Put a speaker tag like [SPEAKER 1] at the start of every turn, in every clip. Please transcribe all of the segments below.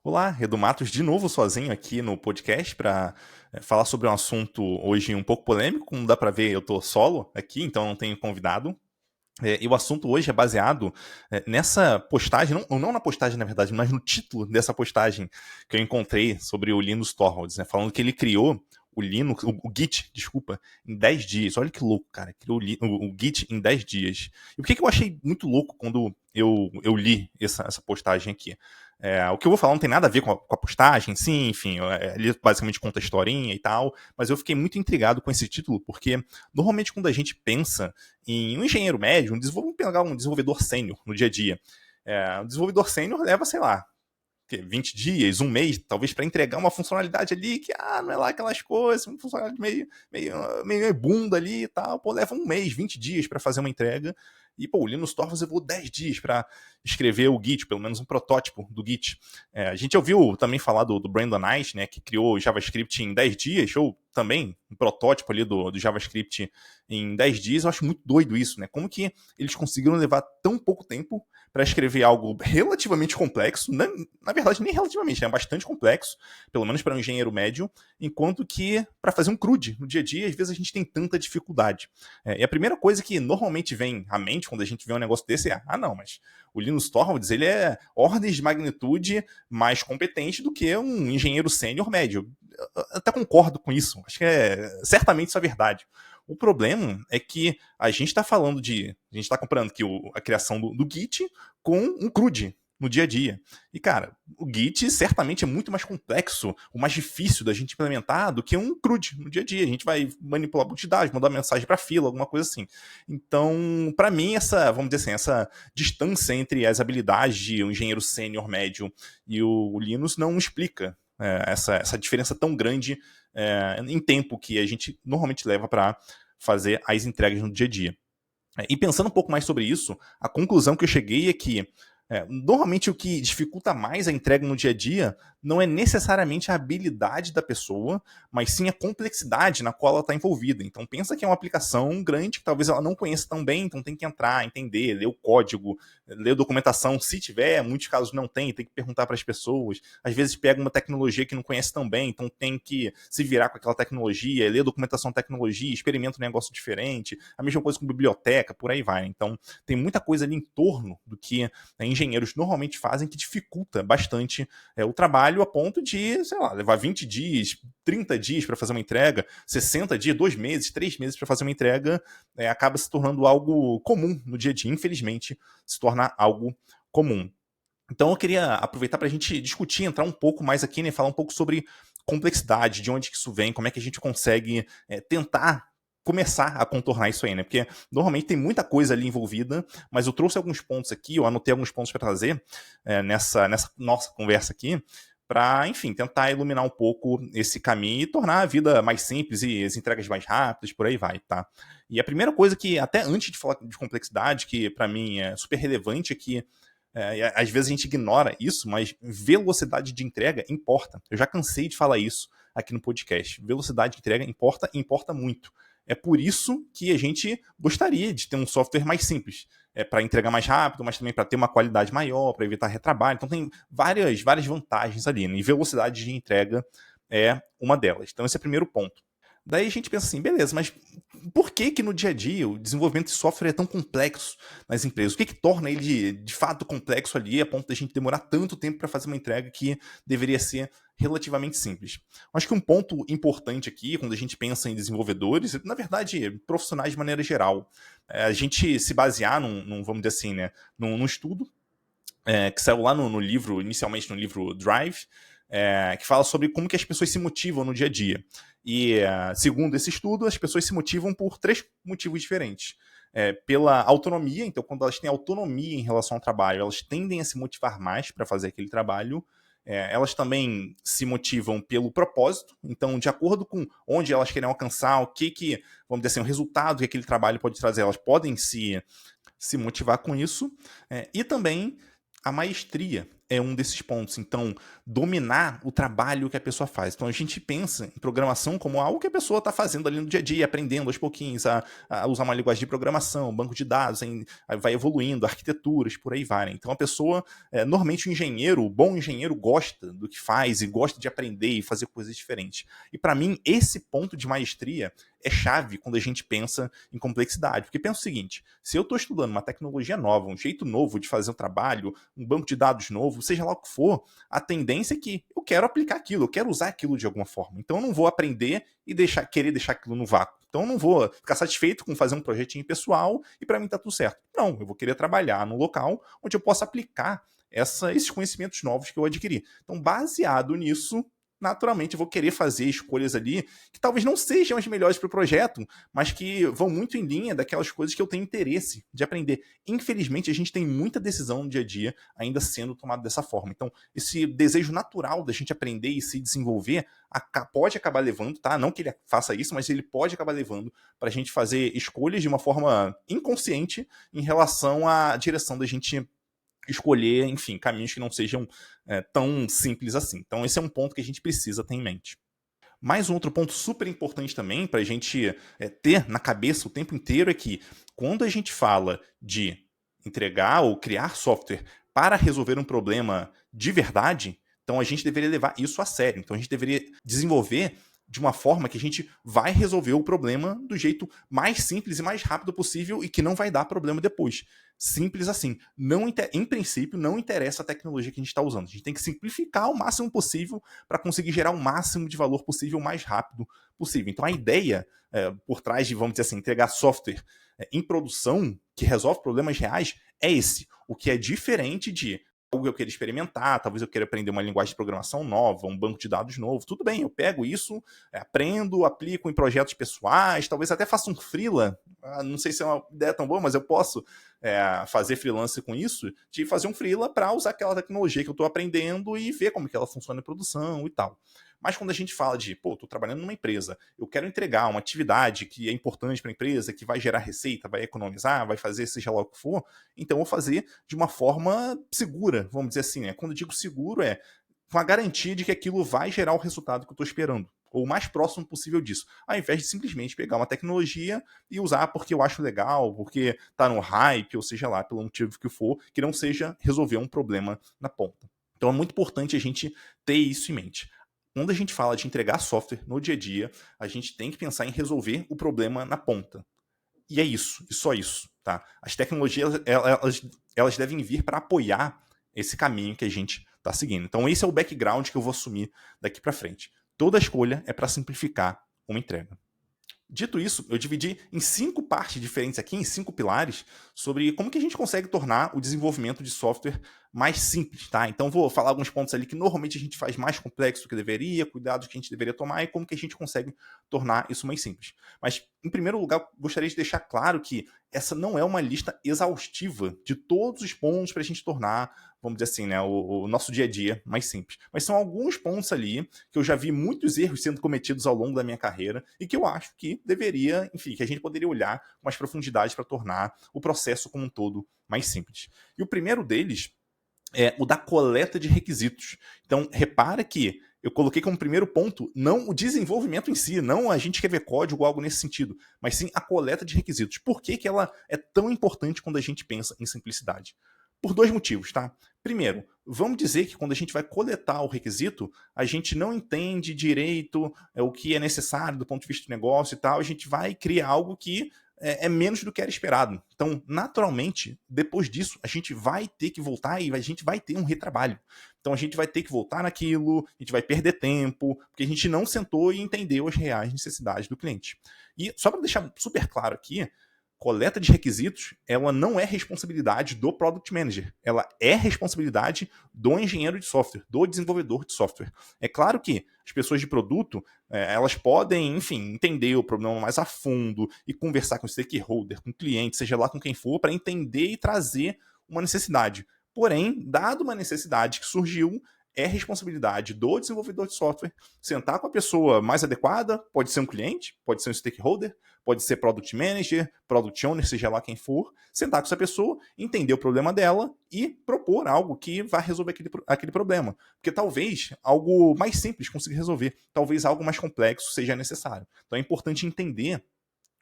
[SPEAKER 1] Olá, Edu Matos de novo sozinho aqui no podcast para falar sobre um assunto hoje um pouco polêmico. Como dá para ver, eu tô solo aqui, então não tenho convidado. E o assunto hoje é baseado nessa postagem, não na postagem na verdade, mas no título dessa postagem que eu encontrei sobre o Linus Torvalds, né, falando que ele criou o Linux, o Git, desculpa, em 10 dias. Olha que louco, cara. Criou o Git em 10 dias. E por que eu achei muito louco quando eu li essa postagem aqui? O que eu vou falar não tem nada a ver com a postagem, sim, enfim, ele basicamente conta a historinha e tal, mas eu fiquei muito intrigado com esse título, porque normalmente quando a gente pensa em um engenheiro médio, vamos pegar um desenvolvedor sênior no dia a dia, um desenvolvedor sênior leva, sei lá, 20 dias, um mês, talvez, para entregar uma funcionalidade ali que, não é lá aquelas coisas, uma funcionalidade meio bunda ali e tal. Pô, leva um mês, 20 dias para fazer uma entrega. E, pô, o Linus Torvalds levou 10 dias para escrever o Git, pelo menos um protótipo do Git. A gente ouviu também falar do Brandon Knight, né, que criou o JavaScript em 10 dias, ou também um protótipo ali do JavaScript em 10 dias. Eu acho muito doido isso, né? Como que eles conseguiram levar tão pouco tempo para escrever algo relativamente complexo, na verdade nem relativamente, é bastante complexo, pelo menos para um engenheiro médio, enquanto que para fazer um CRUD no dia a dia, às vezes a gente tem tanta dificuldade. E a primeira coisa que normalmente vem à mente quando a gente vê um negócio desse é, não, mas o Linus Torvalds, ele é ordens de magnitude mais competente do que um engenheiro sênior médio. Eu até concordo com isso, acho que certamente isso é verdade. O problema é que a gente está falando de. A gente está comparando aqui a criação do Git com um CRUD no dia a dia. E, cara, o Git certamente é muito mais complexo, o mais difícil da gente implementar do que um CRUD no dia a dia. A gente vai manipular banco de dados, mandar mensagem para fila, alguma coisa assim. Então, para mim, vamos dizer assim, essa distância entre as habilidades de um engenheiro sênior médio e o Linus não explica essa diferença tão grande em tempo que a gente normalmente leva para fazer as entregas no dia a dia. E pensando um pouco mais sobre isso, a conclusão que eu cheguei é que normalmente o que dificulta mais a entrega no dia a dia não é necessariamente a habilidade da pessoa, mas sim a complexidade na qual ela está envolvida. Então pensa que é uma aplicação grande que talvez ela não conheça tão bem, então tem que entrar, entender, ler o código, ler a documentação. Se tiver, em muitos casos não tem que perguntar para as pessoas. Às vezes pega uma tecnologia que não conhece tão bem, então tem que se virar com aquela tecnologia, ler a documentação da tecnologia, experimenta um negócio diferente. A mesma coisa com biblioteca, por aí vai. Então tem muita coisa ali em torno do que engenheiros normalmente fazem que dificulta bastante o trabalho a ponto de, sei lá, levar 20 dias, 30 dias para fazer uma entrega, 60 dias, 2 meses, 3 meses para fazer uma entrega, acaba se tornando algo comum no dia a dia, infelizmente, se torna algo comum. Então eu queria aproveitar para a gente discutir, entrar um pouco mais aqui, né, falar um pouco sobre complexidade, de onde que isso vem, como é que a gente consegue tentar começar a contornar isso aí, né? Porque normalmente tem muita coisa ali envolvida, mas eu trouxe alguns pontos aqui, eu anotei alguns pontos para trazer nessa nossa conversa aqui, para, enfim, tentar iluminar um pouco esse caminho e tornar a vida mais simples e as entregas mais rápidas, por aí vai, tá? E a primeira coisa que, até antes de falar de complexidade, que para mim é super relevante, é que às vezes a gente ignora isso, mas velocidade de entrega importa. Eu já cansei de falar isso aqui no podcast. Velocidade de entrega importa e importa muito. É por isso que a gente gostaria de ter um software mais simples. Para entregar mais rápido, mas também para ter uma qualidade maior, para evitar retrabalho. Então tem várias vantagens ali, né? E velocidade de entrega é uma delas. Então esse é o primeiro ponto. Daí a gente pensa assim, beleza, mas por que que no dia a dia o desenvolvimento de software é tão complexo nas empresas? O que que torna ele de fato complexo ali a ponto da gente demorar tanto tempo para fazer uma entrega que deveria ser relativamente simples? Acho que um ponto importante aqui, quando a gente pensa em desenvolvedores, na verdade, profissionais de maneira geral, a gente se basear vamos dizer assim, né, num estudo que saiu lá no livro, inicialmente no livro Drive, que fala sobre como que as pessoas se motivam no dia a dia. E, segundo esse estudo, as pessoas se motivam por 3 motivos diferentes. Pela autonomia, então quando elas têm autonomia em relação ao trabalho, elas tendem a se motivar mais para fazer aquele trabalho. Elas também se motivam pelo propósito, então de acordo com onde elas querem alcançar, vamos dizer assim, o resultado que aquele trabalho pode trazer, elas podem se motivar com isso. E também a maestria é um desses pontos. Então, dominar o trabalho que a pessoa faz. Então, a gente pensa em programação como algo que a pessoa está fazendo ali no dia a dia, aprendendo aos pouquinhos a usar uma linguagem de programação, banco de dados, vai evoluindo, arquiteturas, por aí vai. Então, a pessoa, normalmente o engenheiro, o bom engenheiro gosta do que faz e gosta de aprender e fazer coisas diferentes. E para mim, esse ponto de maestria é chave quando a gente pensa em complexidade. Porque pensa o seguinte, se eu estou estudando uma tecnologia nova, um jeito novo de fazer um trabalho, um banco de dados novo, seja lá o que for, a tendência é que eu quero aplicar aquilo, eu quero usar aquilo de alguma forma. Então eu não vou aprender e querer deixar aquilo no vácuo. Então eu não vou ficar satisfeito com fazer um projetinho pessoal e para mim tá tudo certo. Não, eu vou querer trabalhar num local onde eu possa aplicar esses conhecimentos novos que eu adquiri. Então, baseado nisso, naturalmente eu vou querer fazer escolhas ali que talvez não sejam as melhores para o projeto, mas que vão muito em linha daquelas coisas que eu tenho interesse de aprender. Infelizmente, a gente tem muita decisão no dia a dia ainda sendo tomada dessa forma. Então, esse desejo natural da gente aprender e se desenvolver pode acabar levando, tá? Não que ele faça isso, mas ele pode acabar levando para a gente fazer escolhas de uma forma inconsciente em relação à direção da gente escolher, enfim, caminhos que não sejam tão simples assim. Então, esse é um ponto que a gente precisa ter em mente. Mais um outro ponto super importante também para a gente ter na cabeça o tempo inteiro é que quando a gente fala de entregar ou criar software para resolver um problema de verdade, então a gente deveria levar isso a sério. Então a gente deveria desenvolver de uma forma que a gente vai resolver o problema do jeito mais simples e mais rápido possível e que não vai dar problema depois. Simples assim. Em princípio, não interessa a tecnologia que a gente está usando. A gente tem que simplificar o máximo possível para conseguir gerar o máximo de valor possível o mais rápido possível. Então, a ideia por trás de, vamos dizer assim, entregar software em produção que resolve problemas reais é esse. O que é diferente de algo que eu queira experimentar, talvez eu queira aprender uma linguagem de programação nova, um banco de dados novo, tudo bem, eu pego isso, aprendo, aplico em projetos pessoais, talvez até faça um freela, não sei se é uma ideia tão boa, mas eu posso fazer freelance com isso, de fazer um freela para usar aquela tecnologia que eu estou aprendendo e ver como que ela funciona em produção e tal. Mas quando a gente fala de, estou trabalhando numa empresa, eu quero entregar uma atividade que é importante para a empresa, que vai gerar receita, vai economizar, vai fazer seja lá o que for, então eu vou fazer de uma forma segura, vamos dizer assim. Quando eu digo seguro, com a garantia de que aquilo vai gerar o resultado que eu estou esperando, ou o mais próximo possível disso, ao invés de simplesmente pegar uma tecnologia e usar porque eu acho legal, porque está no hype, ou seja lá, pelo motivo que for, que não seja resolver um problema na ponta. Então é muito importante a gente ter isso em mente. Quando a gente fala de entregar software no dia a dia, a gente tem que pensar em resolver o problema na ponta. E é isso, e só isso. Tá? As tecnologias elas devem vir para apoiar esse caminho que a gente está seguindo. Então esse é o background que eu vou assumir daqui para frente. Toda escolha é para simplificar uma entrega. Dito isso, eu dividi em 5 partes diferentes aqui, em 5 pilares, sobre como que a gente consegue tornar o desenvolvimento de software mais simples, tá? Então vou falar alguns pontos ali que normalmente a gente faz mais complexo do que deveria, cuidados que a gente deveria tomar e como que a gente consegue tornar isso mais simples. Mas, em primeiro lugar, gostaria de deixar claro que essa não é uma lista exaustiva de todos os pontos para a gente tornar, vamos dizer assim, né, o nosso dia a dia mais simples. Mas são alguns pontos ali que eu já vi muitos erros sendo cometidos ao longo da minha carreira e que eu acho que deveria, enfim, que a gente poderia olhar com mais profundidade para tornar o processo como um todo mais simples. E o primeiro deles é o da coleta de requisitos. Então, repara que eu coloquei como primeiro ponto não o desenvolvimento em si, não a gente escrever código ou algo nesse sentido, mas sim a coleta de requisitos. Por que ela é tão importante quando a gente pensa em simplicidade? Por 2 motivos, tá? Primeiro, vamos dizer que quando a gente vai coletar o requisito, a gente não entende direito o que é necessário do ponto de vista do negócio e tal, a gente vai criar algo que é menos do que era esperado. Então, naturalmente, depois disso, a gente vai ter que voltar e a gente vai ter um retrabalho. Então, a gente vai ter que voltar naquilo, a gente vai perder tempo, porque a gente não sentou e entendeu as reais necessidades do cliente. E só para deixar super claro aqui, coleta de requisitos, ela não é responsabilidade do Product Manager, ela é responsabilidade do engenheiro de software, do desenvolvedor de software. É claro que as pessoas de produto, elas podem, enfim, entender o problema mais a fundo e conversar com o stakeholder, com o cliente, seja lá com quem for, para entender e trazer uma necessidade. Porém, dado uma necessidade que surgiu, é responsabilidade do desenvolvedor de software sentar com a pessoa mais adequada, pode ser um cliente, pode ser um stakeholder, pode ser product manager, product owner, seja lá quem for, sentar com essa pessoa, entender o problema dela e propor algo que vai resolver aquele problema. Porque talvez algo mais simples consiga resolver, talvez algo mais complexo seja necessário. Então é importante entender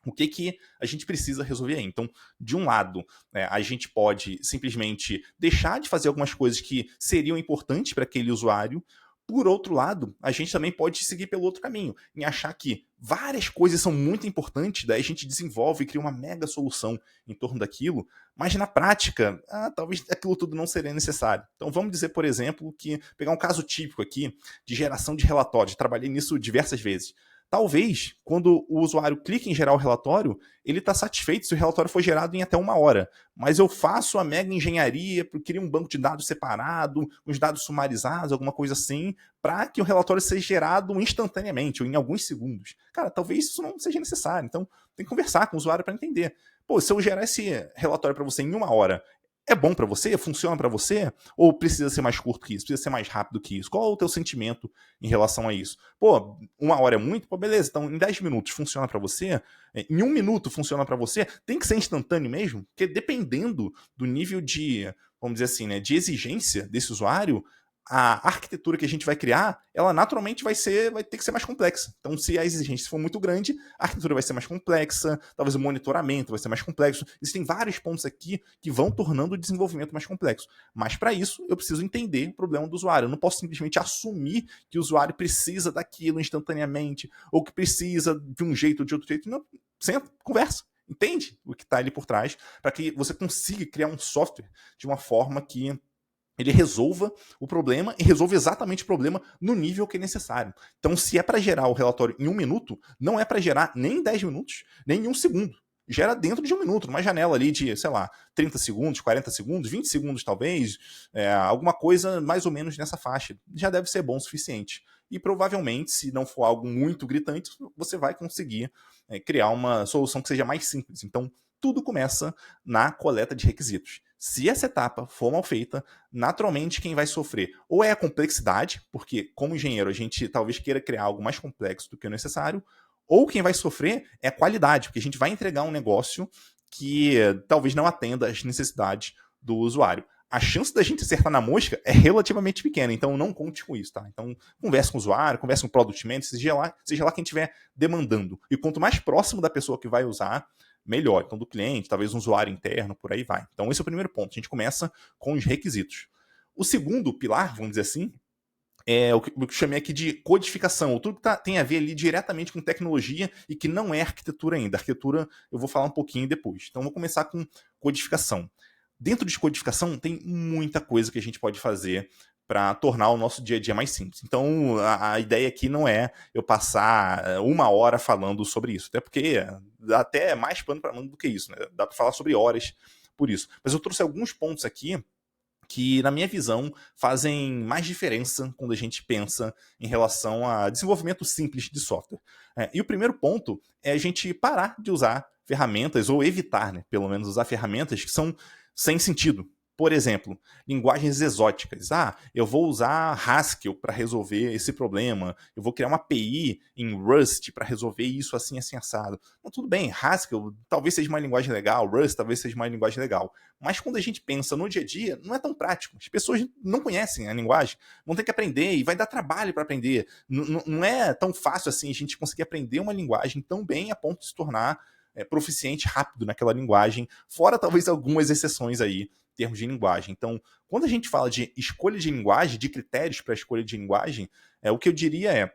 [SPEAKER 1] o que a gente precisa resolver aí. Então, de um lado, a gente pode simplesmente deixar de fazer algumas coisas que seriam importantes para aquele usuário. Por outro lado, a gente também pode seguir pelo outro caminho, em achar que várias coisas são muito importantes, daí a gente desenvolve e cria uma mega solução em torno daquilo, mas na prática, talvez aquilo tudo não seria necessário. Então vamos dizer, por exemplo, que pegar um caso típico aqui de geração de relatórios, trabalhei nisso diversas vezes. Talvez, quando o usuário clica em gerar o relatório, ele está satisfeito se o relatório for gerado em até 1 hora. Mas eu faço a mega engenharia, crio um banco de dados separado, os dados sumarizados, alguma coisa assim, para que o relatório seja gerado instantaneamente, ou em alguns segundos. Cara, talvez isso não seja necessário. Então, tem que conversar com o usuário para entender. Pô, se eu gerar esse relatório para você em 1 hora, é bom para você? Funciona para você? Ou precisa ser mais curto que isso? Precisa ser mais rápido que isso? Qual é o teu sentimento em relação a isso? Pô, 1 hora é muito? Pô, beleza. Então, em 10 minutos funciona para você? Em 1 minuto funciona para você? Tem que ser instantâneo mesmo? Porque dependendo do nível de, vamos dizer assim, né, de exigência desse usuário, a arquitetura que a gente vai criar, ela naturalmente vai ter que ser mais complexa. Então, se a exigência for muito grande, a arquitetura vai ser mais complexa, talvez o monitoramento vai ser mais complexo. Existem vários pontos aqui que vão tornando o desenvolvimento mais complexo. Mas, para isso, eu preciso entender o problema do usuário. Eu não posso simplesmente assumir que o usuário precisa daquilo instantaneamente, ou que precisa de um jeito ou de outro jeito. Não, senta, conversa. Entende o que está ali por trás, para que você consiga criar um software de uma forma que ele resolva o problema e resolva exatamente o problema no nível que é necessário. Então, se é para gerar o relatório em 1 minuto, não é para gerar nem em 10 minutos, nem em 1 segundo. Gera dentro de 1 minuto, numa janela ali de, sei lá, 30 segundos, 40 segundos, 20 segundos talvez, alguma coisa mais ou menos nessa faixa. Já deve ser bom o suficiente. E provavelmente, se não for algo muito gritante, você vai conseguir criar uma solução que seja mais simples. Então, tudo começa na coleta de requisitos. Se essa etapa for mal feita, naturalmente quem vai sofrer ou é a complexidade, porque como engenheiro a gente talvez queira criar algo mais complexo do que o necessário, ou quem vai sofrer é a qualidade, porque a gente vai entregar um negócio que talvez não atenda às necessidades do usuário. A chance da gente acertar na mosca é relativamente pequena, então não conte com isso, tá? Então converse com o usuário, converse com o Product Manager, seja lá quem estiver demandando. E quanto mais próximo da pessoa que vai usar, melhor. Então, do cliente, talvez um usuário interno, por aí vai. Então, esse é o primeiro ponto. A gente começa com os requisitos. O segundo pilar, vamos dizer assim, é o que eu chamei aqui de codificação. Tudo que tem a ver ali diretamente com tecnologia e que não é arquitetura ainda. Arquitetura eu vou falar um pouquinho depois. Então, vou começar com codificação. Dentro de codificação, tem muita coisa que a gente pode fazer para tornar o nosso dia a dia mais simples. Então, a ideia aqui não é eu passar 1 hora falando sobre isso, até porque dá até mais pano para manga do que isso, né? Dá para falar sobre horas por isso. Mas eu trouxe alguns pontos aqui que, na minha visão, fazem mais diferença quando a gente pensa em relação a desenvolvimento simples de software. E o primeiro ponto é a gente parar de usar ferramentas, ou evitar, né, pelo menos, usar ferramentas que são sem sentido. Por exemplo, linguagens exóticas. Eu vou usar Haskell para resolver esse problema. Eu vou criar uma API em Rust para resolver isso assim, assim, assado. Então, tudo bem, Haskell talvez seja uma linguagem legal, Rust talvez seja uma linguagem legal. Mas quando a gente pensa no dia a dia, não é tão prático. As pessoas não conhecem a linguagem, vão ter que aprender e vai dar trabalho para aprender. Não é tão fácil assim a gente conseguir aprender uma linguagem tão bem a ponto de se tornar proficiente rápido naquela linguagem, fora talvez algumas exceções aí termos de linguagem. Então, quando a gente fala de escolha de linguagem, de critérios para a escolha de linguagem, o que eu diria é,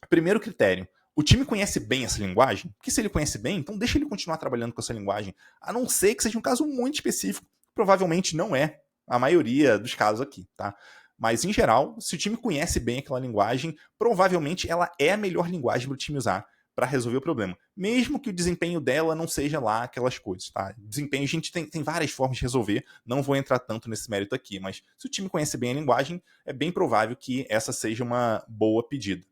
[SPEAKER 1] primeiro critério, o time conhece bem essa linguagem? Porque se ele conhece bem, então deixa ele continuar trabalhando com essa linguagem, a não ser que seja um caso muito específico, provavelmente não é a maioria dos casos aqui, tá? Mas, em geral, se o time conhece bem aquela linguagem, provavelmente ela é a melhor linguagem para o time usar para resolver o problema. Mesmo que o desempenho dela não seja lá aquelas coisas, tá? Desempenho a gente tem várias formas de resolver, não vou entrar tanto nesse mérito aqui, mas se o time conhece bem a linguagem, é bem provável que essa seja uma boa pedida.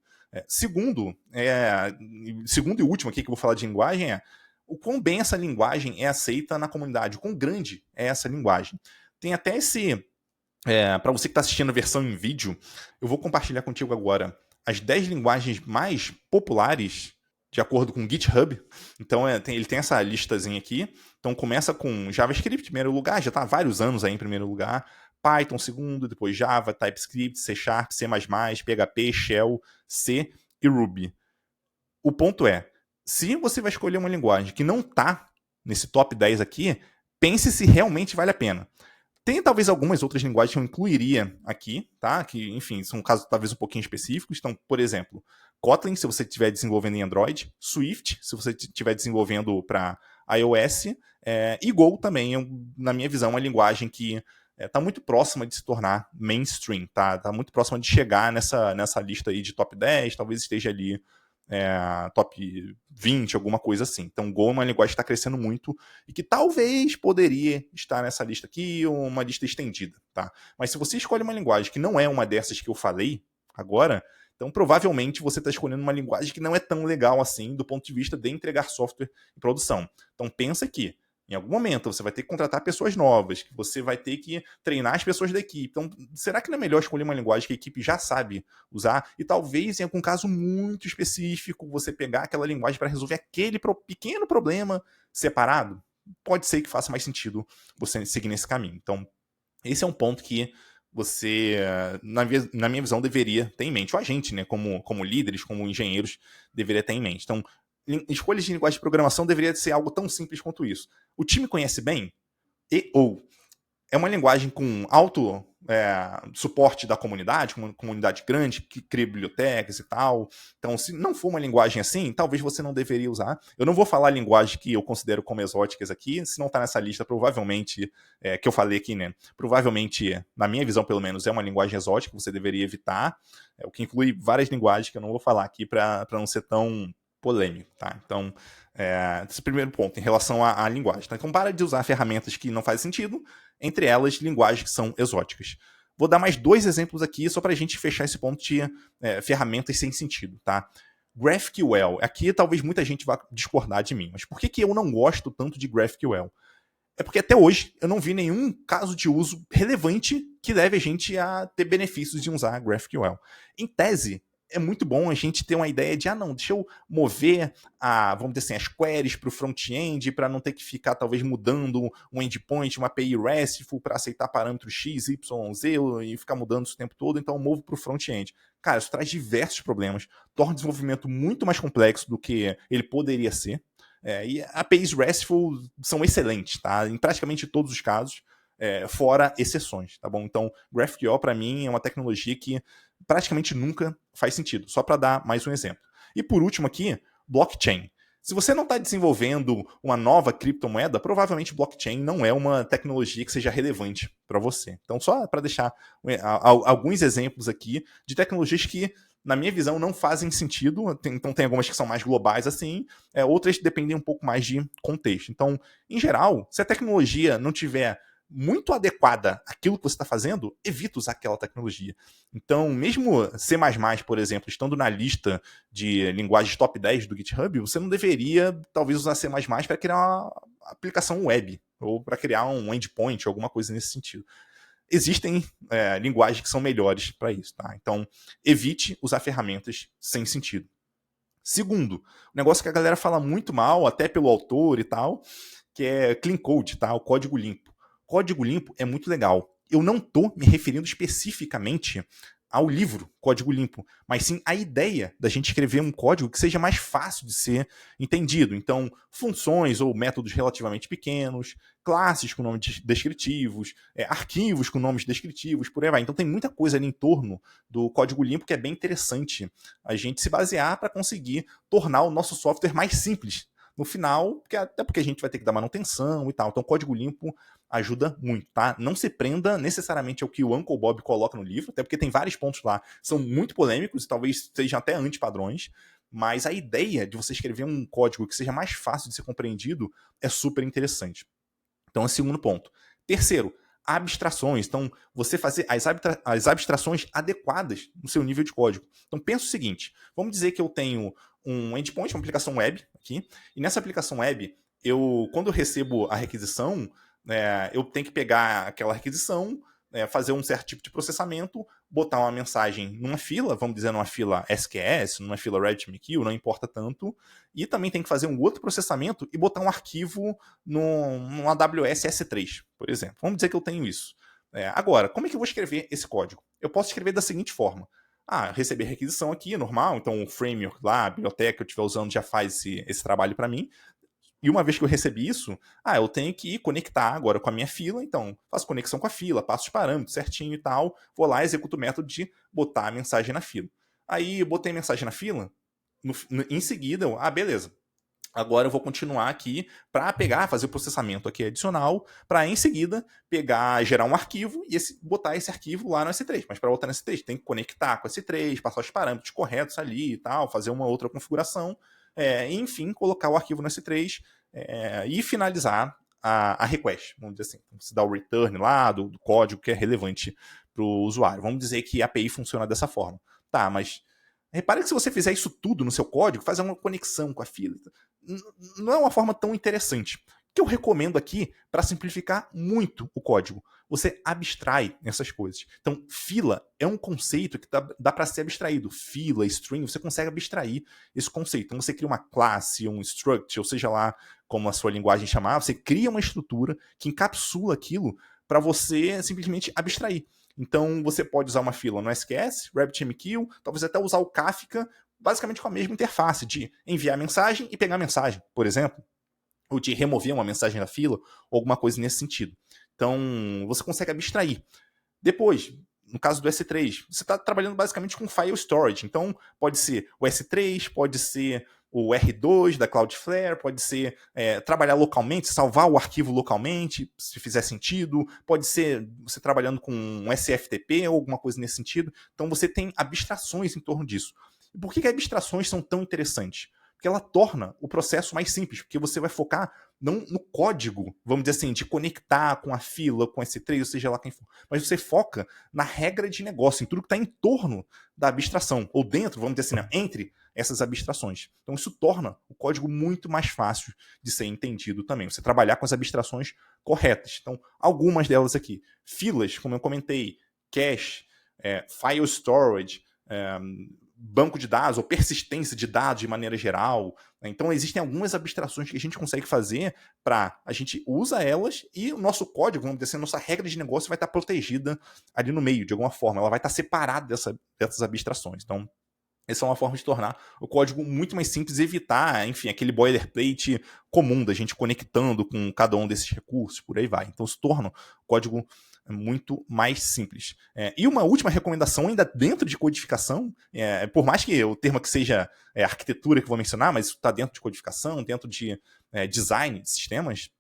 [SPEAKER 1] Segundo e último aqui que eu vou falar de linguagem é o quão bem essa linguagem é aceita na comunidade, o quão grande é essa linguagem. Tem até esse Para você que está assistindo a versão em vídeo, eu vou compartilhar contigo agora as 10 linguagens mais populares de acordo com o GitHub. Então, ele tem essa listazinha aqui. Então, começa com JavaScript em primeiro lugar, já está há vários anos aí em primeiro lugar. Python segundo, depois Java, TypeScript, C Sharp, C++, PHP, Shell, C e Ruby. O ponto é, se você vai escolher uma linguagem que não está nesse top 10 aqui, pense se realmente vale a pena. Tem talvez algumas outras linguagens que eu incluiria aqui, tá? Que, enfim, são casos talvez um pouquinho específicos. Então, por exemplo, Kotlin, se você estiver desenvolvendo em Android, Swift, se você estiver desenvolvendo para iOS, e Go também, na minha visão, é uma linguagem que está muito próxima de se tornar mainstream, tá? Está muito próxima de chegar nessa lista aí de top 10, talvez esteja ali top 20, alguma coisa assim. Então, Go é uma linguagem que está crescendo muito e que talvez poderia estar nessa lista aqui ou uma lista estendida, tá? Mas se você escolhe uma linguagem que não é uma dessas que eu falei agora, então provavelmente você está escolhendo uma linguagem que não é tão legal assim do ponto de vista de entregar software em produção. Então, pensa que em algum momento você vai ter que contratar pessoas novas, que você vai ter que treinar as pessoas da equipe. Então, será que não é melhor escolher uma linguagem que a equipe já sabe usar? E talvez, em algum caso muito específico, você pegar aquela linguagem para resolver aquele pequeno problema separado? Pode ser que faça mais sentido você seguir nesse caminho. Então, esse é um ponto que você, na minha visão, deveria ter em mente. Ou a gente, né, como líderes, como engenheiros, deveria ter em mente. Então, escolhas de linguagem de programação deveria ser algo tão simples quanto isso. O time conhece bem? Ou é uma linguagem com alto suporte da comunidade, uma comunidade grande, que cria bibliotecas e tal. Então, se não for uma linguagem assim, talvez você não deveria usar. Eu não vou falar linguagem que eu considero como exóticas aqui, se não está nessa lista, provavelmente, que eu falei aqui, né? Provavelmente, na minha visão, pelo menos, é uma linguagem exótica que você deveria evitar, o que inclui várias linguagens que eu não vou falar aqui para não ser tão polêmico, tá? Então, esse é o primeiro ponto em relação à linguagem. Tá? Então, para de usar ferramentas que não fazem sentido, entre elas, linguagens que são exóticas. Vou dar mais 2 exemplos aqui, só para a gente fechar esse ponto de ferramentas sem sentido, tá? GraphQL. Aqui talvez muita gente vá discordar de mim, mas por que eu não gosto tanto de GraphQL? É porque até hoje eu não vi nenhum caso de uso relevante que leve a gente a ter benefícios de usar GraphQL. Em tese, é muito bom a gente ter uma ideia de, não, deixa eu mover vamos dizer assim, as queries para o front-end para não ter que ficar talvez mudando um endpoint, uma API RESTful para aceitar parâmetros X, Y, Z e ficar mudando isso o tempo todo, então eu movo para o front-end. Cara, isso traz diversos problemas, torna o desenvolvimento muito mais complexo do que ele poderia ser. E APIs RESTful são excelentes, tá? Em praticamente todos os casos, fora exceções, tá bom? Então, GraphQL, para mim, é uma tecnologia que praticamente nunca faz sentido, só para dar mais um exemplo. E por último aqui, blockchain. Se você não está desenvolvendo uma nova criptomoeda, provavelmente blockchain não é uma tecnologia que seja relevante para você. Então, só para deixar alguns exemplos aqui de tecnologias que, na minha visão, não fazem sentido. Então, tem algumas que são mais globais assim, outras dependem um pouco mais de contexto. Então, em geral, se a tecnologia não tiver muito adequada àquilo que você está fazendo, evita usar aquela tecnologia. Então, mesmo C++, por exemplo, estando na lista de linguagens top 10 do GitHub, você não deveria, talvez, usar C++ para criar uma aplicação web, ou para criar um endpoint, alguma coisa nesse sentido. Existem linguagens que são melhores para isso, tá? Então, evite usar ferramentas sem sentido. Segundo, um negócio que a galera fala muito mal, até pelo autor e tal, que é clean code, tá? O código limpo. Código limpo é muito legal. Eu não estou me referindo especificamente ao livro Código Limpo, mas sim à ideia da gente escrever um código que seja mais fácil de ser entendido. Então, funções ou métodos relativamente pequenos, classes com nomes descritivos, arquivos com nomes descritivos, por aí vai. Então, tem muita coisa ali em torno do Código Limpo que é bem interessante a gente se basear para conseguir tornar o nosso software mais simples no final, até porque a gente vai ter que dar manutenção e tal. Então, Código Limpo ajuda muito, tá? Não se prenda necessariamente ao que o Uncle Bob coloca no livro, até porque tem vários pontos lá que são muito polêmicos e talvez sejam até antipadrões, mas a ideia de você escrever um código que seja mais fácil de ser compreendido é super interessante. Então, é o segundo ponto. Terceiro, abstrações. Então, você fazer as abstrações adequadas no seu nível de código. Então, pensa o seguinte, vamos dizer que eu tenho um endpoint, uma aplicação web aqui, e nessa aplicação web, quando eu recebo a requisição, eu tenho que pegar aquela requisição, fazer um certo tipo de processamento, botar uma mensagem numa fila, vamos dizer numa fila SQS, numa fila RabbitMQ, não importa tanto, e também tem que fazer um outro processamento e botar um arquivo no AWS S3, por exemplo. Vamos dizer que eu tenho isso. Agora, como é que eu vou escrever esse código? Eu posso escrever da seguinte forma. Receber requisição aqui, normal, então o framework lá, a biblioteca que eu estiver usando já faz esse trabalho para mim. E uma vez que eu recebi isso, eu tenho que conectar agora com a minha fila, então faço conexão com a fila, passo os parâmetros certinho e tal, vou lá, executo o método de botar a mensagem na fila. Aí eu botei a mensagem na fila, em seguida, beleza. Agora eu vou continuar aqui para fazer o processamento aqui adicional, para em seguida gerar um arquivo e botar esse arquivo lá no S3. Mas para botar no S3, tem que conectar com o S3, passar os parâmetros corretos ali e tal, fazer uma outra configuração, e enfim, colocar o arquivo no S3 e finalizar a request, vamos dizer assim. Você dá o return lá do código que é relevante para o usuário. Vamos dizer que a API funciona dessa forma. Tá, mas repare que se você fizer isso tudo no seu código, fazer uma conexão com a fila, não é uma forma tão interessante. O que eu recomendo aqui, para simplificar muito o código, você abstrai essas coisas. Então, fila é um conceito que dá para ser abstraído. Fila, string, você consegue abstrair esse conceito. Então, você cria uma classe, um struct, ou seja lá como a sua linguagem chamar, você cria uma estrutura que encapsula aquilo para você simplesmente abstrair. Então, você pode usar uma fila no SQS, RabbitMQ, talvez até usar o Kafka, basicamente com a mesma interface de enviar mensagem e pegar mensagem, por exemplo, ou de remover uma mensagem da fila, ou alguma coisa nesse sentido. Então, você consegue abstrair. Depois, no caso do S3, você está trabalhando basicamente com file storage. Então, pode ser o S3, pode ser o R2 da Cloudflare, pode ser trabalhar localmente, salvar o arquivo localmente, se fizer sentido, pode ser você trabalhando com um SFTP ou alguma coisa nesse sentido. Então, você tem abstrações em torno disso. E por que abstrações são tão interessantes? Porque ela torna o processo mais simples, porque você vai focar não no código, vamos dizer assim, de conectar com a fila, com S3, ou seja lá quem for, mas você foca na regra de negócio, em tudo que está em torno da abstração, ou dentro, vamos dizer assim, entre essas abstrações. Então isso torna o código muito mais fácil de ser entendido também, você trabalhar com as abstrações corretas. Então, algumas delas aqui, filas, como eu comentei, cache, file storage, banco de dados ou persistência de dados de maneira geral. Então, existem algumas abstrações que a gente consegue fazer a gente usa elas e o nosso código, vamos dizer assim, a nossa regra de negócio vai estar protegida ali no meio, de alguma forma. Ela vai estar separada dessas abstrações. Então, essa é uma forma de tornar o código muito mais simples e evitar, enfim, aquele boilerplate comum da gente conectando com cada um desses recursos, por aí vai. Então, se torna o código muito mais simples. E uma última recomendação, ainda dentro de codificação, por mais que o termo que seja arquitetura que eu vou mencionar, mas isso está dentro de codificação, dentro de design de sistemas,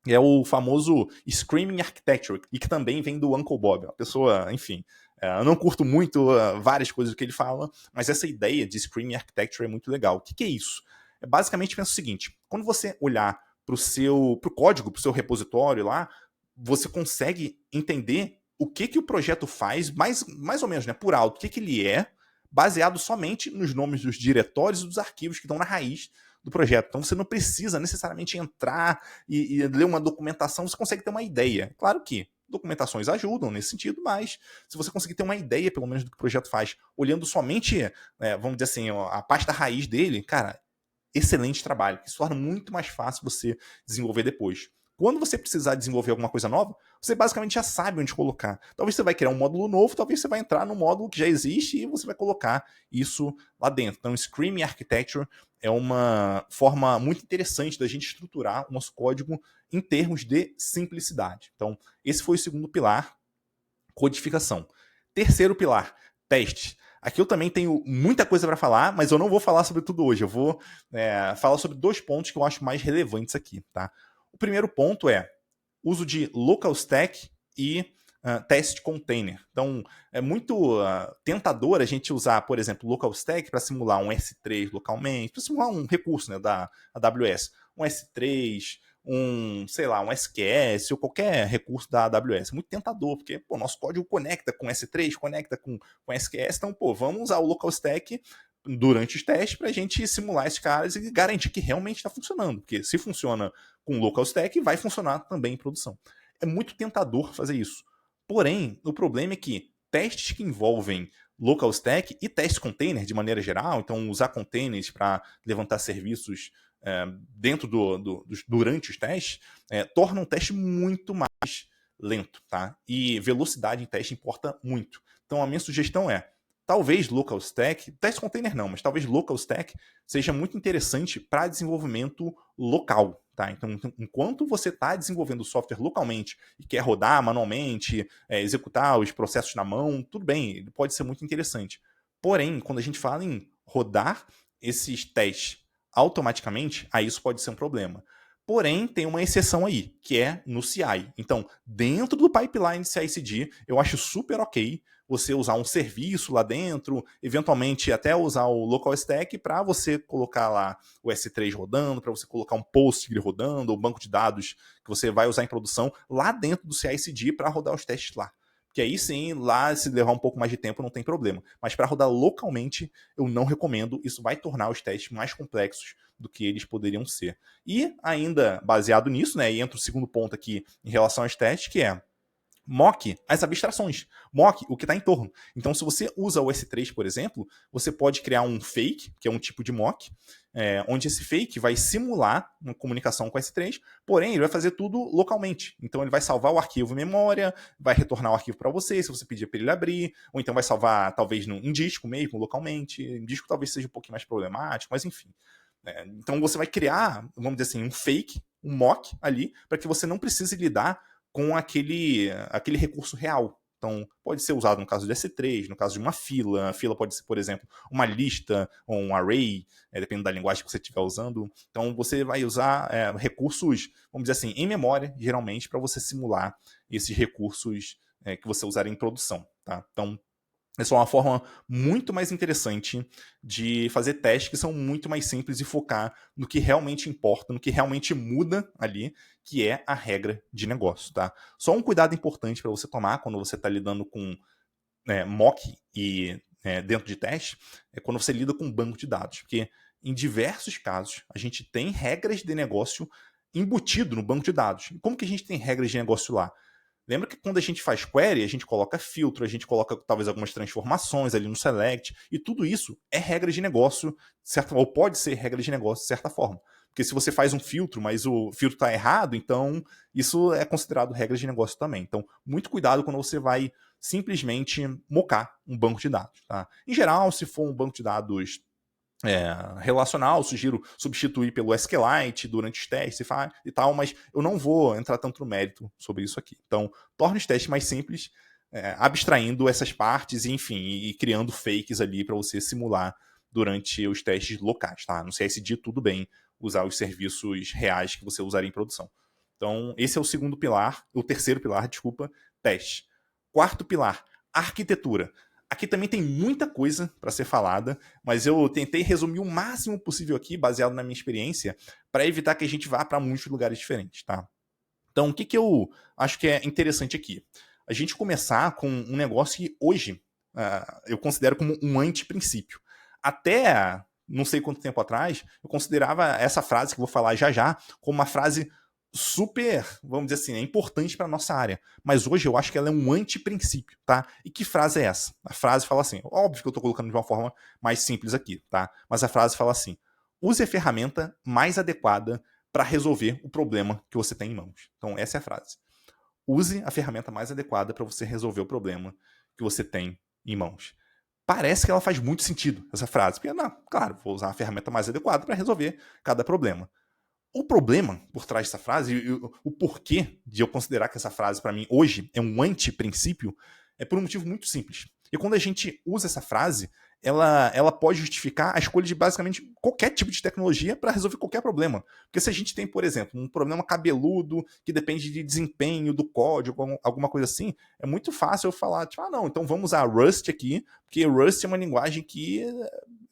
[SPEAKER 1] é o famoso Screaming Architecture, e que também vem do Uncle Bob. A pessoa, enfim, eu não curto muito várias coisas que ele fala, mas essa ideia de Screaming Architecture é muito legal. O que é isso? Basicamente, pensa o seguinte, quando você olhar para o código, para o seu repositório lá, você consegue entender o que o projeto faz, mais ou menos, né, por alto, o que ele é, baseado somente nos nomes dos diretórios e dos arquivos que estão na raiz do projeto. Então você não precisa necessariamente entrar e ler uma documentação, você consegue ter uma ideia. Claro que documentações ajudam nesse sentido, mas se você conseguir ter uma ideia, pelo menos, do que o projeto faz, olhando somente, vamos dizer assim, a pasta raiz dele, cara, excelente trabalho. Isso torna muito mais fácil você desenvolver depois. Quando você precisar desenvolver alguma coisa nova, você basicamente já sabe onde colocar. Talvez você vai criar um módulo novo, talvez você vai entrar no módulo que já existe e você vai colocar isso lá dentro. Então, Screaming Architecture é uma forma muito interessante da gente estruturar o nosso código em termos de simplicidade. Então, esse foi o segundo pilar, codificação. Terceiro pilar, testes. Aqui eu também tenho muita coisa para falar, mas eu não vou falar sobre tudo hoje. Eu vou falar sobre 2 pontos que eu acho mais relevantes aqui, tá? O primeiro ponto é uso de local stack e test container. Então, é muito tentador a gente usar, por exemplo, local stack para simular um S3 localmente, para simular um recurso, né, da AWS. Um S3, um SQS ou qualquer recurso da AWS. É muito tentador, porque nosso código conecta com S3, conecta com SQS, então, vamos usar o local stack durante os testes para a gente simular esses caras e garantir que realmente está funcionando. Porque se funciona com local stack, vai funcionar também em produção. É muito tentador fazer isso. Porém, o problema é que testes que envolvem local stack e teste container de maneira geral, então usar containers para levantar serviços dentro durante os testes, torna um teste muito mais lento, tá? E velocidade em teste importa muito. Então a minha sugestão é, talvez local stack, teste container não, mas talvez local stack seja muito interessante para desenvolvimento local, tá? Então, enquanto você está desenvolvendo o software localmente e quer rodar manualmente, executar os processos na mão, tudo bem, ele pode ser muito interessante. Porém, quando a gente fala em rodar esses testes automaticamente, aí isso pode ser um problema. Porém, tem uma exceção aí, que é no CI. Então, dentro do pipeline CI/CD, eu acho super ok você usar um serviço lá dentro, eventualmente até usar o local stack para você colocar lá o S3 rodando, para você colocar um Postgre rodando, ou banco de dados que você vai usar em produção lá dentro do CI/CD para rodar os testes lá. Que aí sim, lá se levar um pouco mais de tempo não tem problema. Mas para rodar localmente, eu não recomendo. Isso vai tornar os testes mais complexos do que eles poderiam ser. E ainda baseado nisso, né, e entra o segundo ponto aqui em relação aos testes, que é mock as abstrações, mock o que está em torno. Então, se você usa o S3, por exemplo, você pode criar um fake, que é um tipo de mock, onde esse fake vai simular uma comunicação com o S3, porém, ele vai fazer tudo localmente. Então, ele vai salvar o arquivo em memória, vai retornar o arquivo para você, se você pedir para ele abrir, ou então vai salvar, talvez, em disco mesmo, localmente. Em disco talvez seja um pouquinho mais problemático, mas enfim. Então, você vai criar, vamos dizer assim, um fake, um mock ali, para que você não precise lidar com aquele recurso real. Então, pode ser usado no caso de S3, no caso de uma fila. A fila pode ser, por exemplo, uma lista ou um array, dependendo da linguagem que você estiver usando. Então, você vai usar recursos, vamos dizer assim, em memória, geralmente, para você simular esses recursos que você usar em produção. Tá? Então, essa é uma forma muito mais interessante de fazer testes que são muito mais simples e focar no que realmente importa, no que realmente muda ali, que é a regra de negócio, tá? Só um cuidado importante para você tomar quando você está lidando com mock e dentro de teste, é quando você lida com banco de dados, porque em diversos casos a gente tem regras de negócio embutido no banco de dados. E como que a gente tem regras de negócio lá? Lembra que quando a gente faz query, a gente coloca filtro, a gente coloca talvez algumas transformações ali no select, e tudo isso é regra de negócio, certo? Ou pode ser regra de negócio de certa forma. Porque se você faz um filtro, mas o filtro está errado, então isso é considerado regra de negócio também. Então, muito cuidado quando você vai simplesmente mocar um banco de dados. Tá? Em geral, se for um banco de dados relacional, sugiro substituir pelo SQLite durante os testes e tal, mas eu não vou entrar tanto no mérito sobre isso aqui. Então, torne os testes mais simples, abstraindo essas partes e, enfim, e criando fakes ali para você simular durante os testes locais, tá? No CSD, tudo bem usar os serviços reais que você usaria em produção. Então, esse é o segundo pilar, o terceiro pilar, desculpa, teste. Quarto pilar, arquitetura. Aqui também tem muita coisa para ser falada, mas eu tentei resumir o máximo possível aqui, baseado na minha experiência, para evitar que a gente vá para muitos lugares diferentes, tá? Então, o que eu acho que é interessante aqui? A gente começar com um negócio que hoje eu considero como um anti-princípio. Até não sei quanto tempo atrás, eu considerava essa frase que eu vou falar já como uma frase super, vamos dizer assim, importante para nossa área. Mas hoje eu acho que ela é um anti-princípio, tá? E que frase é essa? A frase fala assim, óbvio que eu estou colocando de uma forma mais simples aqui, tá? Mas a frase fala assim, use a ferramenta mais adequada para resolver o problema que você tem em mãos. Então essa é a frase. Use a ferramenta mais adequada para você resolver o problema que você tem em mãos. Parece que ela faz muito sentido, essa frase. Porque, não, claro, vou usar a ferramenta mais adequada para resolver cada problema. O problema por trás dessa frase, e o porquê de eu considerar que essa frase, para mim, hoje, é um anti-princípio, é por um motivo muito simples. E quando a gente usa essa frase, ela pode justificar a escolha de basicamente qualquer tipo de tecnologia para resolver qualquer problema. Porque se a gente tem, por exemplo, um problema cabeludo que depende de desempenho do código, alguma coisa assim, é muito fácil eu falar, tipo, não, então vamos usar Rust aqui, porque Rust é uma linguagem que,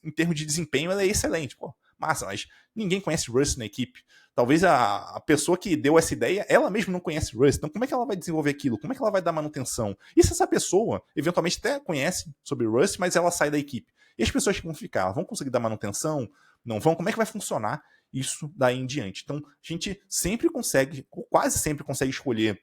[SPEAKER 1] em termos de desempenho, ela é excelente. Pô, massa, mas ninguém conhece Rust na equipe. Talvez a pessoa que deu essa ideia, ela mesma não conhece Rust. Então, como é que ela vai desenvolver aquilo? Como é que ela vai dar manutenção? E se essa pessoa, eventualmente, até conhece sobre Rust, mas ela sai da equipe? E as pessoas que vão ficar, vão conseguir dar manutenção? Não vão? Como é que vai funcionar isso daí em diante? Então, a gente sempre consegue, ou quase sempre consegue escolher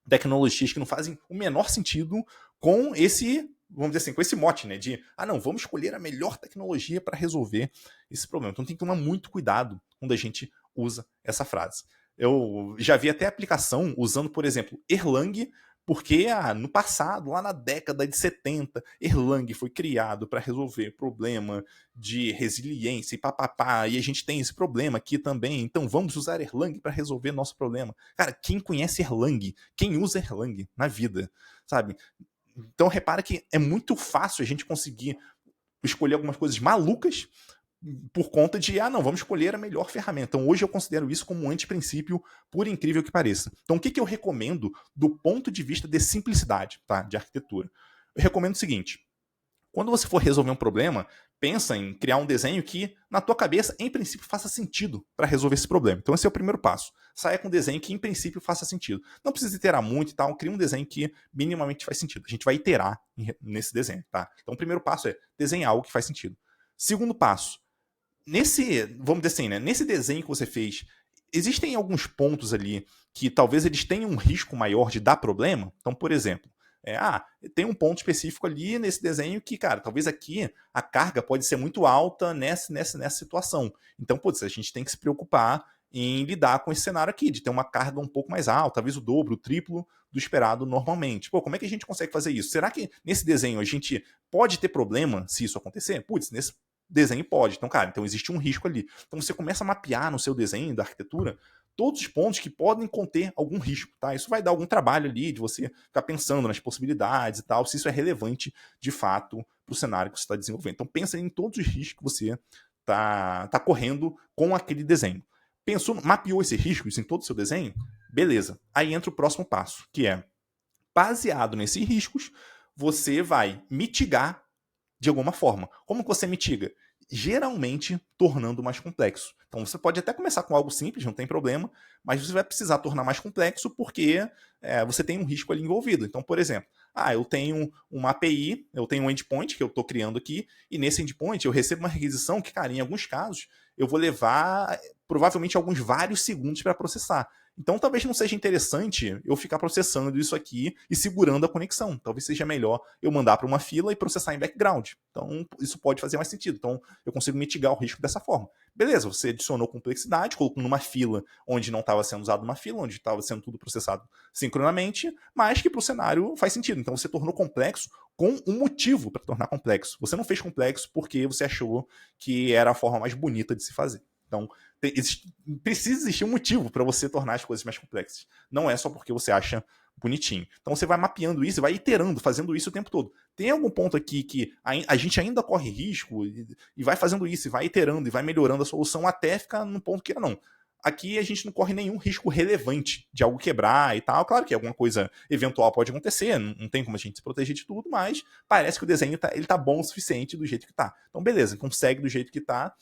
[SPEAKER 1] tecnologias que não fazem o menor sentido com esse, vamos dizer assim, com esse mote, né? De, não, vamos escolher a melhor tecnologia para resolver esse problema. Então tem que tomar muito cuidado quando a gente usa essa frase. Eu já vi até aplicação usando, por exemplo, Erlang, porque no passado, lá na década de 70, Erlang foi criado para resolver problema de resiliência e papapá, e a gente tem esse problema aqui também, então vamos usar Erlang para resolver nosso problema. Cara, quem conhece Erlang? Quem usa Erlang na vida? Sabe? Então repara que é muito fácil a gente conseguir escolher algumas coisas malucas por conta de, não, vamos escolher a melhor ferramenta. Então hoje eu considero isso como um antiprincípio, por incrível que pareça. Então o que eu recomendo do ponto de vista de simplicidade, tá, de arquitetura? Eu recomendo o seguinte: quando você for resolver um problema, pensa em criar um desenho que, na tua cabeça, em princípio, faça sentido para resolver esse problema. Então esse é o primeiro passo. Saia com um desenho que, em princípio, faça sentido. Não precisa iterar muito e tal, cria um desenho que minimamente faz sentido. A gente vai iterar nesse desenho, tá? Então o primeiro passo é desenhar algo que faz sentido. Segundo passo, vamos dizer assim, né? Nesse desenho que você fez, existem alguns pontos ali que talvez eles tenham um risco maior de dar problema? Então, por exemplo, tem um ponto específico ali nesse desenho que, cara, talvez aqui a carga pode ser muito alta nessa situação. Então, putz, a gente tem que se preocupar em lidar com esse cenário aqui, de ter uma carga um pouco mais alta, talvez o dobro, o triplo do esperado normalmente. Pô, como é que a gente consegue fazer isso? Será que nesse desenho a gente pode ter problema se isso acontecer? Putz, nesse desenho pode. Então, cara, então existe um risco ali. Então você começa a mapear no seu desenho da arquitetura todos os pontos que podem conter algum risco, tá? Isso vai dar algum trabalho ali de você ficar pensando nas possibilidades e tal, se isso é relevante de fato para o cenário que você está desenvolvendo. Então pensa em todos os riscos que você tá correndo com aquele desenho. Pensou, mapeou esses riscos em todo o seu desenho? Beleza. Aí entra o próximo passo, que é, baseado nesses riscos, você vai mitigar de alguma forma. Como que você mitiga? Geralmente tornando mais complexo. Então você pode até começar com algo simples, não tem problema, mas você vai precisar tornar mais complexo porque você tem um risco ali envolvido. Então, por exemplo, eu tenho uma API, eu tenho um endpoint que eu estou criando aqui, e nesse endpoint eu recebo uma requisição que, cara, em alguns casos, eu vou levar provavelmente alguns vários segundos para processar. Então talvez não seja interessante eu ficar processando isso aqui e segurando a conexão. Talvez seja melhor eu mandar para uma fila e processar em background. Então isso pode fazer mais sentido. Então eu consigo mitigar o risco dessa forma. Beleza, você adicionou complexidade, colocou numa fila onde não estava sendo usado uma fila, onde estava sendo tudo processado sincronamente, mas que para o cenário faz sentido. Então você tornou complexo com um motivo para tornar complexo. Você não fez complexo porque você achou que era a forma mais bonita de se fazer. Então, precisa existir um motivo para você tornar as coisas mais complexas. Não é só porque você acha bonitinho. Então você vai mapeando isso e vai iterando, fazendo isso o tempo todo. Tem algum ponto aqui que a gente ainda corre risco e vai fazendo isso, e vai iterando, e vai melhorando a solução até ficar no ponto que não. Aqui a gente não corre nenhum risco relevante de algo quebrar e tal. Claro que alguma coisa eventual pode acontecer, não tem como a gente se proteger de tudo, mas parece que o desenho ele tá bom o suficiente do jeito que tá. Então beleza, consegue do jeito que tá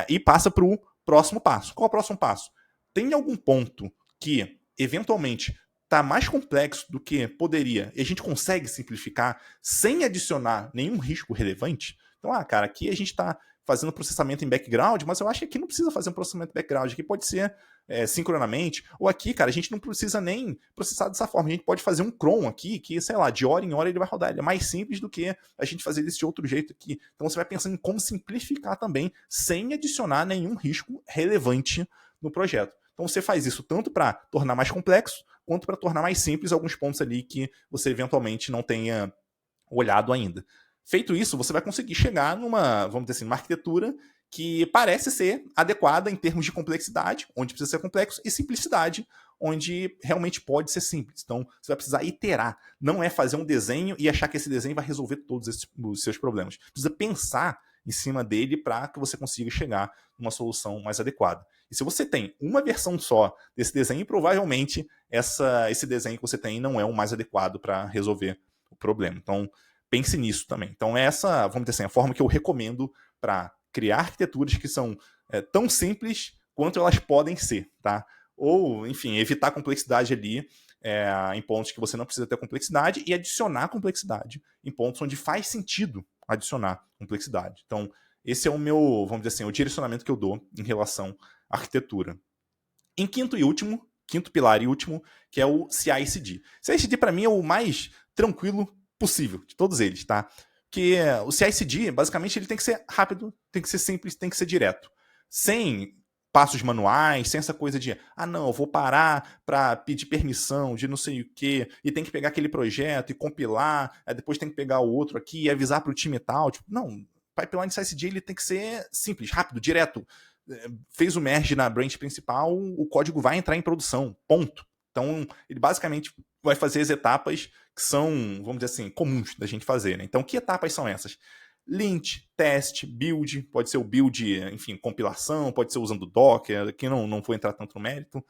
[SPEAKER 1] e passa para o próximo passo. Qual é o próximo passo? Tem algum ponto que, eventualmente, está mais complexo do que poderia e a gente consegue simplificar sem adicionar nenhum risco relevante? Então, cara, aqui a gente está fazendo processamento em background, mas eu acho que aqui não precisa fazer um processamento background, aqui pode ser sincronamente, ou aqui, cara, a gente não precisa nem processar dessa forma, a gente pode fazer um cron aqui, que, sei lá, de hora em hora ele vai rodar, ele é mais simples do que a gente fazer desse outro jeito aqui. Então você vai pensando em como simplificar também, sem adicionar nenhum risco relevante no projeto. Então você faz isso tanto para tornar mais complexo, quanto para tornar mais simples alguns pontos ali que você eventualmente não tenha olhado ainda. Feito isso, você vai conseguir chegar numa, vamos dizer assim, numa arquitetura que parece ser adequada em termos de complexidade, onde precisa ser complexo, e simplicidade, onde realmente pode ser simples. Então, você vai precisar iterar. Não é fazer um desenho e achar que esse desenho vai resolver todos os seus problemas. Precisa pensar em cima dele para que você consiga chegar numa solução mais adequada. E se você tem uma versão só desse desenho, provavelmente esse desenho que você tem não é o mais adequado para resolver o problema. Então, pense nisso também. Então, essa, vamos dizer assim, a forma que eu recomendo para criar arquiteturas que são tão simples quanto elas podem ser, tá? Ou, enfim, evitar complexidade ali em pontos que você não precisa ter complexidade e adicionar complexidade em pontos onde faz sentido adicionar complexidade. Então, esse é o meu, vamos dizer assim, o direcionamento que eu dou em relação à arquitetura. Em quinto e último, quinto pilar e último, que é o CI/CD. CI/CD, para mim, é o mais tranquilo possível de todos eles, tá? Porque o CI/CD, basicamente, ele tem que ser rápido, tem que ser simples, tem que ser direto. Sem passos manuais, sem essa coisa de, não, eu vou parar para pedir permissão de não sei o quê, e tem que pegar aquele projeto e compilar, aí depois tem que pegar o outro aqui e avisar para o time e tal. Tipo, não, pipeline CI/CD ele tem que ser simples, rápido, direto. Fez o merge na branch principal, o código vai entrar em produção, ponto. Então, ele basicamente vai fazer as etapas que são, vamos dizer assim, comuns da gente fazer, né? Então, que etapas são essas? Lint, teste, build, pode ser o build, enfim, compilação, pode ser usando Docker, aqui não vou entrar tanto no mérito.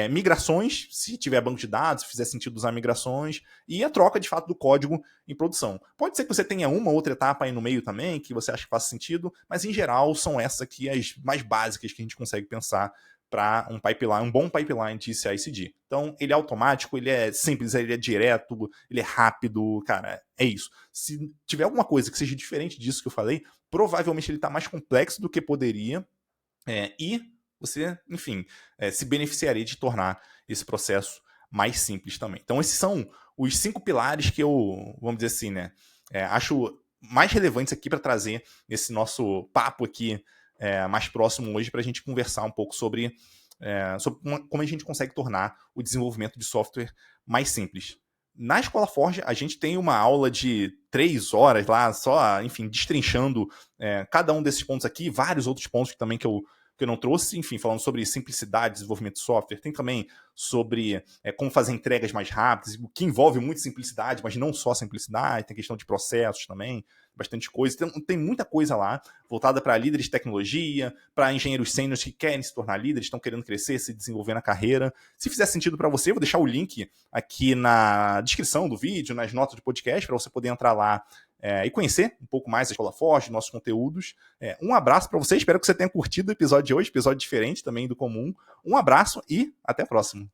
[SPEAKER 1] Migrações, se tiver banco de dados, se fizer sentido usar migrações, e a troca, de fato, do código em produção. Pode ser que você tenha uma ou outra etapa aí no meio também, que você acha que faça sentido, mas, em geral, são essas aqui as mais básicas que a gente consegue pensar para um pipeline, um bom pipeline de CI/CD. Então, ele é automático, ele é simples, ele é direto, ele é rápido, cara, é isso. Se tiver alguma coisa que seja diferente disso que eu falei, provavelmente ele está mais complexo do que poderia, e você, enfim, se beneficiaria de tornar esse processo mais simples também. Então, esses são os 5 pilares que eu, vamos dizer assim, né, acho mais relevantes aqui para trazer esse nosso papo aqui mais próximo hoje, para a gente conversar um pouco sobre como a gente consegue tornar o desenvolvimento de software mais simples. Na Escola Forge, a gente tem uma aula de 3 horas lá, só, enfim, destrinchando cada um desses pontos aqui, vários outros pontos também que eu não trouxe, enfim, falando sobre simplicidade, desenvolvimento de software, tem também sobre como fazer entregas mais rápidas, o que envolve muito simplicidade, mas não só simplicidade, tem questão de processos também, bastante coisa. Então, tem muita coisa lá, voltada para líderes de tecnologia, para engenheiros sêniores que querem se tornar líderes, estão querendo crescer, se desenvolver na carreira. Se fizer sentido para você, eu vou deixar o link aqui na descrição do vídeo, nas notas do podcast, para você poder entrar lá e conhecer um pouco mais a Escola Forge, nossos conteúdos. Um abraço para você, espero que você tenha curtido o episódio de hoje, episódio diferente também do comum. Um abraço e até a próxima.